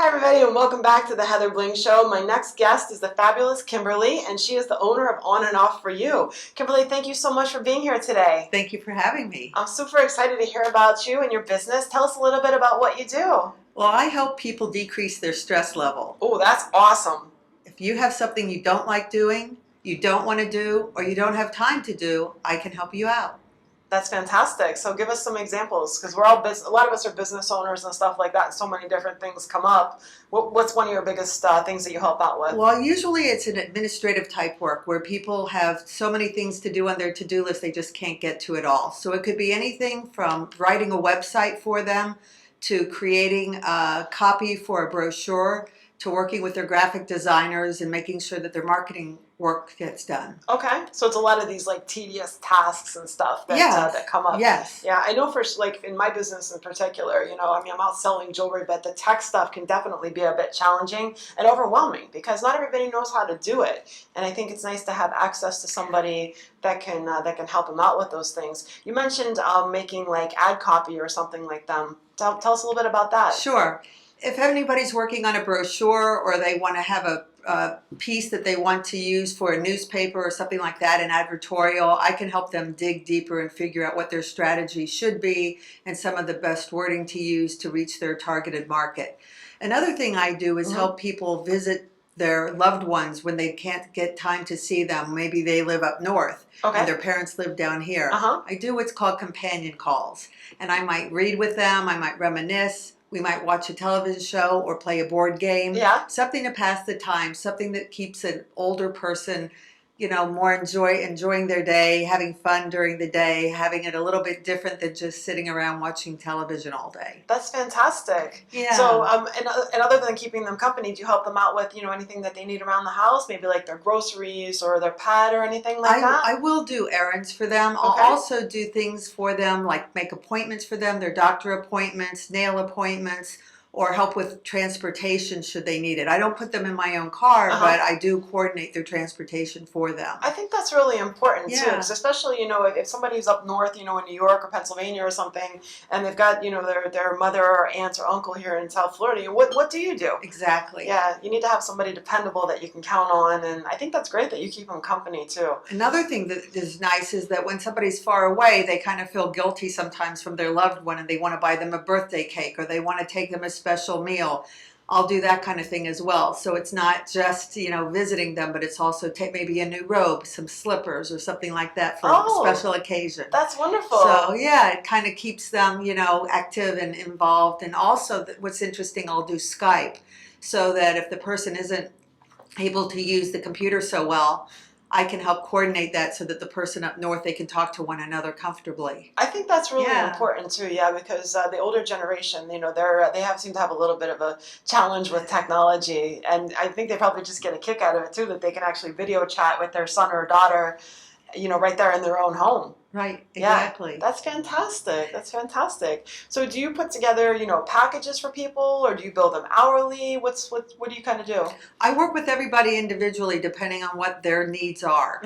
Hi everybody and welcome back to the Heather Bling Show. My next guest is the fabulous Kimberly and she is the owner of On and Off For You. Kimberly, thank you so much for being here today. Thank you for having me. I'm super excited to hear about you and your business. Tell us a little bit about what you do. Well, I help people decrease their stress level. Oh, that's awesome. If you have something you don't like doing, you don't want to do, or you don't have time to do, I can help you out. That's fantastic. So give us some examples because we're all a lot of us are business owners and stuff like that. And so many different things come up. What's one of your biggest things that you help out with? Well, usually it's an administrative type work where people have so many things to do on their to-do list they just can't get to it all. So it could be anything from writing a website for them to creating a copy for a brochure to working with their graphic designers and making sure that their marketing work gets done. Okay, so it's a lot of these like tedious tasks and stuff that that come up. Yes. Yeah, I know for like in my business in particular, I mean, I'm out selling jewelry, but the tech stuff can definitely be a bit challenging and overwhelming because not everybody knows how to do it. And I think it's nice to have access to somebody that can help them out with those things. You mentioned making like ad copy or something like them. Tell us a little bit about that. Sure. If anybody's working on a brochure or they want to have a piece that they want to use for a newspaper or something like that, an advertorial, I can help them dig deeper and figure out what their strategy should be and some of the best wording to use to reach their targeted market. Another thing I do is help people visit their loved ones when they can't get time to see them. Maybe they live up north and their parents live down here. I do what's called companion calls, and I might read with them, I might reminisce. We might watch a television show or play a board game. Yeah. Something to pass the time, something that keeps an older person, more enjoying their day, having fun during the day, having it a little bit different than just sitting around watching television all day. That's fantastic. Yeah. So, and other than keeping them company, do you help them out with, anything that they need around the house? Maybe like their groceries or their pet or anything like that? I will do errands for them. I'll also do things for them, like make appointments for them, their doctor appointments, nail appointments, or help with transportation should they need it. I don't put them in my own car, but I do coordinate their transportation for them. I think that's really important too, because especially, if somebody's up north, in New York or Pennsylvania or something, and they've got, their mother or aunt or uncle here in South Florida, what do you do? Exactly. Yeah, you need to have somebody dependable that you can count on, and I think that's great that you keep them company too. Another thing that is nice is that when somebody's far away, they kind of feel guilty sometimes from their loved one, and they want to buy them a birthday cake, or they want to take them a special meal. I'll do that kind of thing as well. So it's not just, visiting them, but it's also maybe a new robe, some slippers or something like that for a special occasion. That's wonderful. So yeah, it kind of keeps them, active and involved. And also what's interesting, I'll do Skype so that if the person isn't able to use the computer so well, I can help coordinate that so that the person up north, they can talk to one another comfortably. I think that's really important too, because the older generation, they seem to have a little bit of a challenge with technology, and I think they probably just get a kick out of it too, that they can actually video chat with their son or daughter, right there in their own home. Right, exactly. Yeah, that's fantastic. That's fantastic. So do you put together, packages for people, or do you bill them hourly? What do you kind of do? I work with everybody individually depending on what their needs are.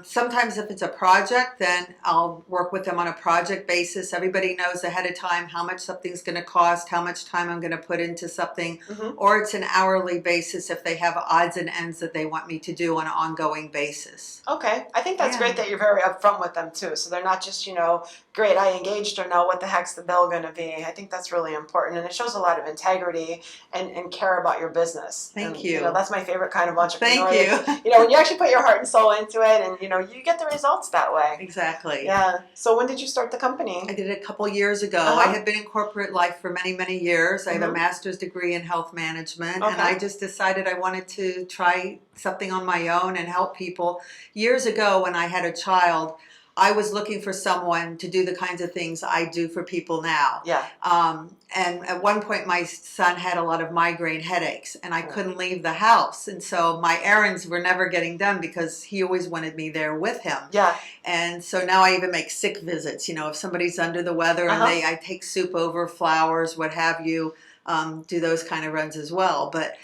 Sometimes if it's a project, then I'll work with them on a project basis. Everybody knows ahead of time how much something's going to cost, how much time I'm going to put into something, or it's an hourly basis if they have odds and ends that they want me to do on an ongoing basis. Okay. I think that's great that you're very upfront with them too. So they're not just, great, I engaged her, now what the heck's the bill going to be? I think that's really important. And it shows a lot of integrity and care about your business. Thank you. That's my favorite kind of entrepreneur. Thank you. When you actually put your heart and soul into it and, you get the results that way. Exactly. Yeah. So when did you start the company? I did it a couple years ago. I had been in corporate life for many, many years. I have a master's degree in health management, and I just decided I wanted to try something on my own and help people. Years ago when I had a child, I was looking for someone to do the kinds of things I do for people now. Yeah. And at one point, my son had a lot of migraine headaches, and I couldn't leave the house. And so my errands were never getting done because he always wanted me there with him. Yeah. And so now I even make sick visits. If somebody's under the weather and I take soup over, flowers, what have you, do those kind of runs as well. But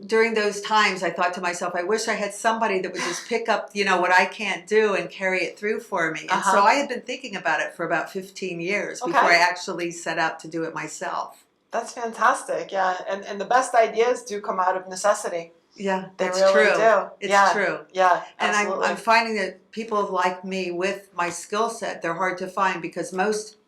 during those times, I thought to myself, I wish I had somebody that would just pick up, what I can't do and carry it through for me. And so I had been thinking about it for about 15 years before I actually set out to do it myself. That's fantastic. Yeah, and the best ideas do come out of necessity. Yeah, They that's really true. do. It's Yeah, true. yeah, And absolutely. I'm finding that people like me with my skill set, they're hard to find because most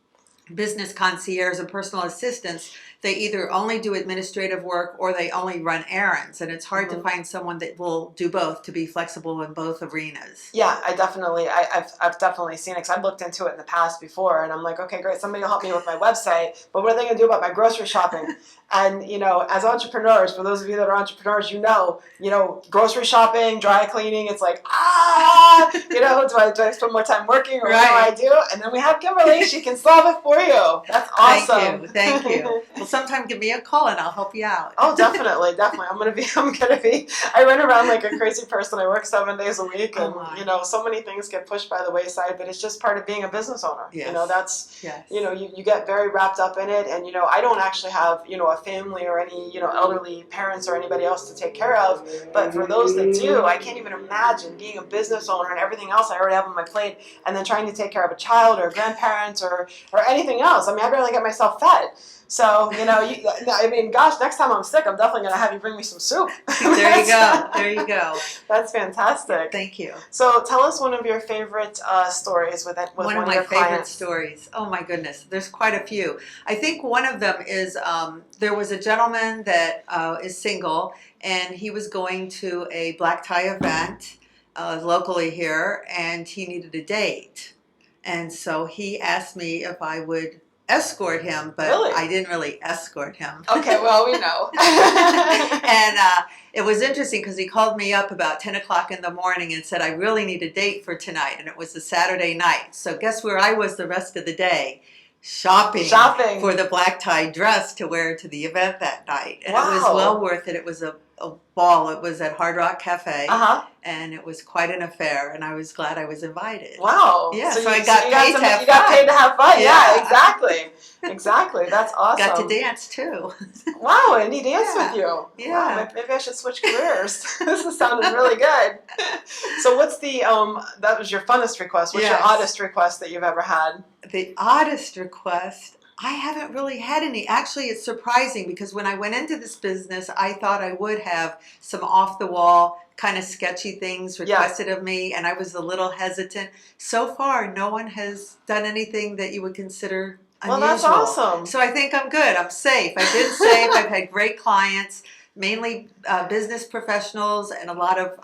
business concierge and personal assistants, they either only do administrative work or they only run errands. And it's hard to find someone that will do both, to be flexible in both arenas. Yeah, I've definitely seen it because I've looked into it in the past before, and I'm like, okay, great, somebody will help me with my website, but what are they going to do about my grocery shopping? And as entrepreneurs, for those of you that are entrepreneurs, grocery shopping, dry cleaning, it's like, do I spend more time working, or what do I do? And then we have Kimberly; she can solve it for you. That's awesome. Thank you. Well, sometime give me a call and I'll help you out. Oh, definitely. I'm gonna be. I run around like a crazy person. I work 7 days a week, and so many things get pushed by the wayside. But it's just part of being a business owner. Yes. That's yes. You get very wrapped up in it, and I don't actually have a family or any elderly parents or anybody else to take care of. But for those that do, I can't even imagine being a business owner and everything else I already have on my plate, and then trying to take care of a child or grandparents or anything else. I mean, I barely get myself fed. So, gosh, next time I'm sick, I'm definitely going to have you bring me some soup. There you go. There you go. That's fantastic. Thank you. So tell us one of your favorite stories with one of my favorite stories. Oh, my goodness. There's quite a few. I think one of them is there was a gentleman that is single, and he was going to a black tie event locally here, and he needed a date. And so he asked me if I would escort him, but really? I didn't really escort him. Okay, well, we know. And it was interesting because he called me up about 10 o'clock in the morning and said, I really need a date for tonight. And it was a Saturday night. So guess where I was the rest of the day? Shopping for the black tie dress to wear to the event that night. And it was well worth it. It was a ball. It was at Hard Rock Cafe. And it was quite an affair, and I was glad I was invited. Wow. Yeah, so I got paid to have fun. You got paid to have fun. Yeah, exactly. Exactly. That's awesome. Got to dance, too. Wow, and he danced with you. Yeah. Wow, maybe I should switch careers. This is sounding really good. So what's that was your funnest request. What's your oddest request that you've ever had? The oddest request? I haven't really had any. Actually, it's surprising because when I went into this business, I thought I would have some off-the-wall kind of sketchy things requested of me, and I was a little hesitant. So far, no one has done anything that you would consider unusual. Well, that's awesome. So I think I'm good. I'm safe. I've been safe. I've had great clients, mainly business professionals and a lot of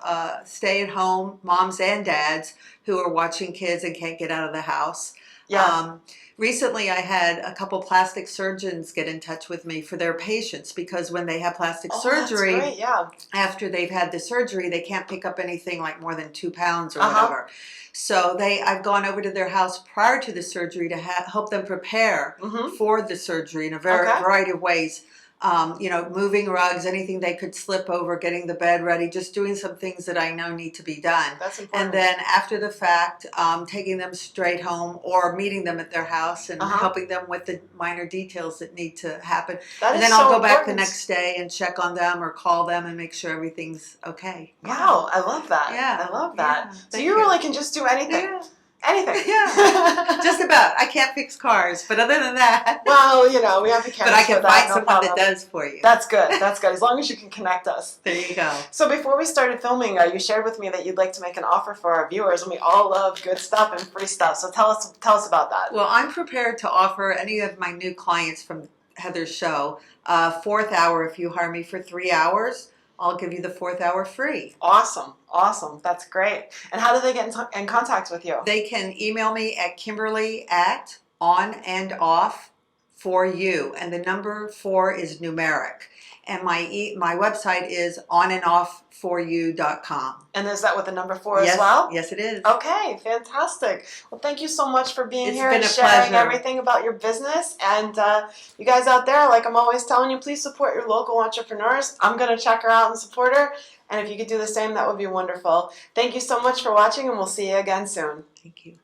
stay-at-home moms and dads who are watching kids and can't get out of the house. Yeah. Recently, I had a couple plastic surgeons get in touch with me for their patients because when they have plastic surgery, that's great. after they've had the surgery, they can't pick up anything like more than 2 pounds or whatever. So I've gone over to their house prior to the surgery to help them prepare for the surgery in a variety of ways. Moving rugs, anything they could slip over, getting the bed ready, just doing some things that I know need to be done. That's important. And then after the fact, taking them straight home or meeting them at their house and helping them with the minor details that need to happen. And then I'll go back the next day and check on them or call them and make sure everything's okay. Wow, I love that. Yeah. I love that. Yeah, so you really can just do anything. Yeah. Anything. Yeah. Just about. I can't fix cars, but other than that. Well, we have the cameras. But I can find no someone problem. that does for you. That's good. That's good. As long as you can connect us. There you go. So before we started filming, you shared with me that you'd like to make an offer for our viewers, and we all love good stuff and free stuff. So tell us about that. Well, I'm prepared to offer any of my new clients from Heather's show a 4th hour. If you hire me for 3 hours, I'll give you the 4th hour free. Awesome. That's great. And how do they get in contact with you? They can email me at Kimberly@onandoff4you, and the number 4 is numeric. And my website is onandoff4you.com. And is that with the number 4 as well? Yes, it is. Okay, fantastic. Well, thank you so much for being here and been a sharing pleasure. everything about your business. And you guys out there, like I'm always telling you, please support your local entrepreneurs. I'm going to check her out and support her. And if you could do the same, that would be wonderful. Thank you so much for watching, and we'll see you again soon. Thank you.